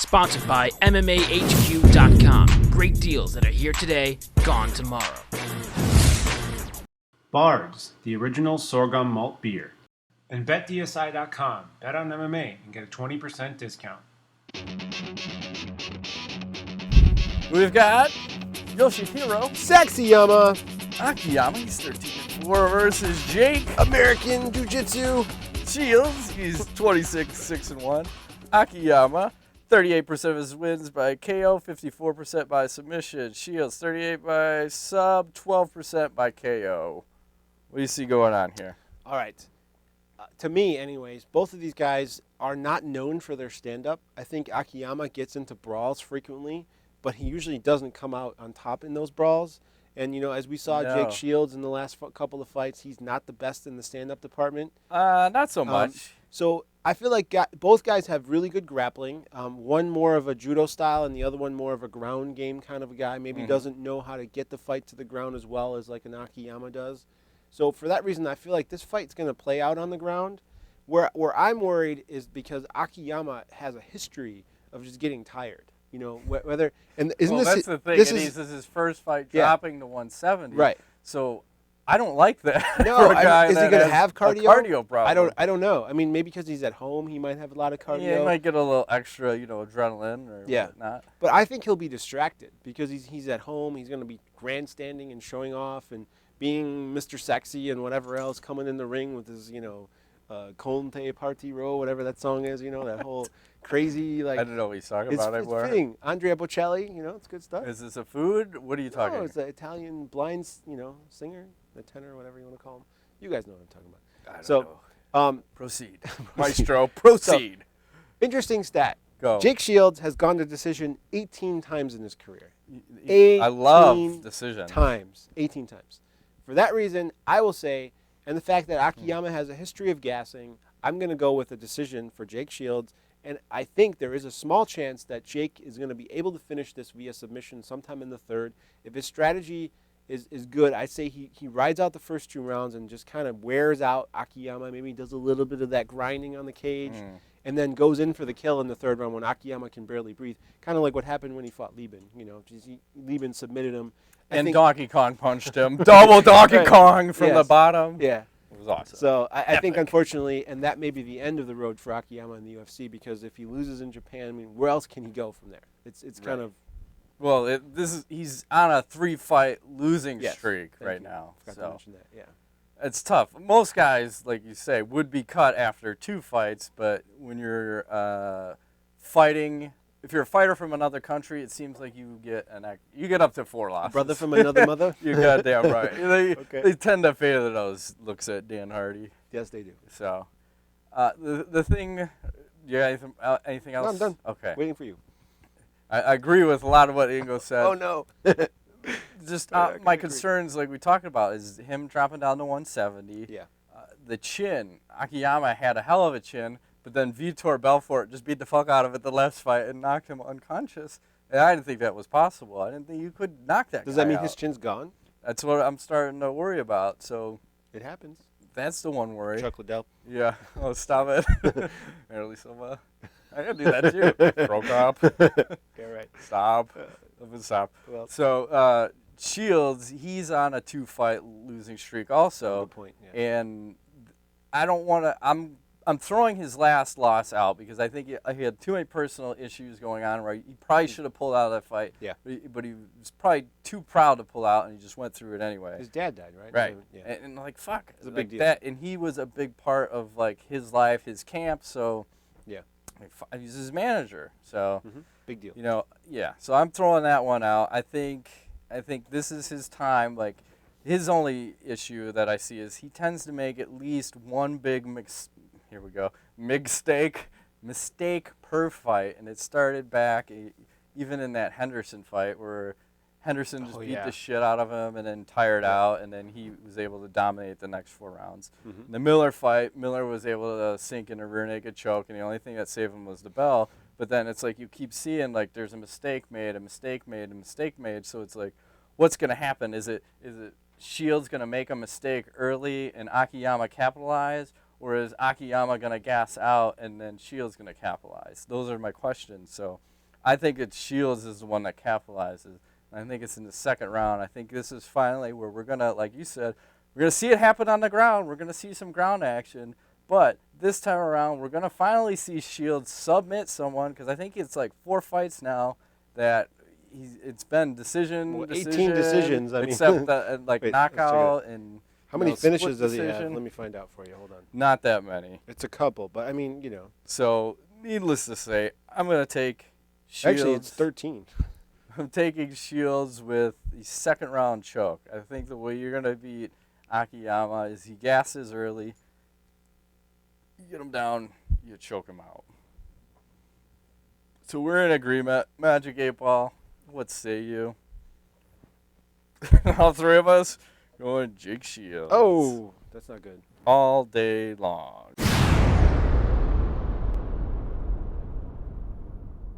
Sponsored by MMAHQ.com. Great deals that are here today, gone tomorrow. Bards, the original sorghum malt beer. And BetDSI.com. Bet on MMA and get a 20% discount. We've got Yoshihiro Akiyama, Akiyama. He's 13-4 versus Jake American Jiu-Jitsu. Shields. He's 26-6-1. Akiyama, 38% of his wins by KO, 54% by submission. Shields, 38 by sub, 12% by KO. What do you see going on here? All right. To me, anyways, both of these guys are not known for their stand-up. I think Akiyama gets into brawls frequently, but he usually doesn't come out on top in those brawls. And, you know, as we saw Jake Shields in the last couple of fights, he's not the best in the stand-up department. Not so much. So I feel like both guys have really good grappling. One more of a judo style and the other one more of a ground game kind of a guy. Maybe doesn't know how to get the fight to the ground as well as like an Akiyama does. So for that reason, I feel like this fight's going to play out on the ground. Where I'm worried is because Akiyama has a history of just getting tired. You know, whether and isn't this that's the thing. This is his first fight dropping to 170. Right. So I don't like that. No, for a guy is he going to have cardio? Cardio problem. I don't know. I mean, maybe because he's at home, he might have a lot of cardio. Yeah, he might get a little extra, adrenaline or whatnot. But I think he'll be distracted because he's at home. He's going to be grandstanding and showing off and being Mr. Sexy and whatever else, coming in the ring with his, Conte Party Row, whatever that song is, that whole crazy, like... I don't know what he's talking about anymore. It's fitting. Andrea Bocelli, it's good stuff. Is this a food? What are you talking about? No, it's an Italian blind, singer, the tenor, whatever you want to call him. You guys know what I'm talking about. I don't know. Proceed. Maestro, proceed. So, interesting stat. Go. Jake Shields has gone to decision 18 times in his career. I love decision. 18 times. For that reason, I will say, and the fact that Akiyama has a history of gassing, I'm going to go with a decision for Jake Shields. And I think there is a small chance that Jake is going to be able to finish this via submission sometime in the third. If his strategy is good, I say he rides out the first 2 rounds and just kind of wears out Akiyama. Maybe does a little bit of that grinding on the cage and then goes in for the kill in the third round when Akiyama can barely breathe. Kind of like what happened when he fought Lieben. Lieben submitted him. And Donkey Kong punched him. Double Donkey Kong from the bottom. Yeah. It was awesome. So I think, unfortunately, and that may be the end of the road for Akiyama in the UFC because if he loses in Japan, I mean, where else can he go from there? It's kind of... Well, he's on a 3-fight losing streak right now. Forgot to mention that, yeah. It's tough. Most guys, like you say, would be cut after 2 fights, but when you're fighting... If you're a fighter from another country, it seems like you get up to 4 losses. Brother from another mother? You're goddamn right. They tend to favor those looks at Dan Hardy. Yes, they do. So, the thing, anything else? No, I'm done. Okay. Waiting for you. I agree with a lot of what Ingo said. Oh, no. Just my concerns, like we talked about, is him dropping down to 170. Yeah. The chin. Akiyama had a hell of a chin. But then Vitor Belfort just beat the fuck out of it the last fight and knocked him unconscious. And I didn't think that was possible. I didn't think you could knock that guy out. Does that mean his chin's gone? That's what I'm starting to worry about. So it happens. That's the one worry. Chuck Liddell. Yeah. Oh, stop it. Early Silva. I gotta do that too. Broke up. Okay, right. Stop. Stop. Well, so Shields, he's on a 2-fight losing streak also. Good point. Yeah. And I don't want to. I'm throwing his last loss out because I think he had too many personal issues going on. Right, he probably should have pulled out of that fight. Yeah, but he was probably too proud to pull out, and he just went through it anyway. His dad died, right? Right. Yeah. And like fuck, it's a like big deal. That, and he was a big part of like his life, his camp. So yeah, he's his manager. So big deal. Yeah. So I'm throwing that one out. I think this is his time. Like his only issue that I see is he tends to make at least one big mistake per fight, and it started back even in that Henderson fight where Henderson just beat the shit out of him and then tired out, and then he was able to dominate the next 4 rounds. In the Miller fight, Miller was able to sink in a rear naked choke, and the only thing that saved him was the bell. But then it's like you keep seeing like there's a mistake made, so it's like, what's going to happen? Is it Shields going to make a mistake early and Akiyama capitalize, or is Akiyama going to gas out and then Shields going to capitalize? Those are my questions. So I think it's Shields is the one that capitalizes. I think it's in the second round. I think this is finally where we're going to, like you said, we're going to see it happen on the ground. We're going to see some ground action. But this time around, we're going to finally see Shields submit someone, because I think it's like 4 fights now that it's been decision, 18 decisions. I mean, except the, like wait, knockout and how many finishes does he decision. have? Let me find out for you. Hold on. Not that many. It's a couple, but I mean, you know. So, needless to say, I'm going to take Shields. Actually, it's 13. I'm taking Shields with the second round choke. I think the way you're going to beat Akiyama is he gasses early. You get him down, you choke him out. So we're in agreement. Magic 8 Ball, what say you? All 3 of us going Jake Shields. Oh, that's not good. All day long.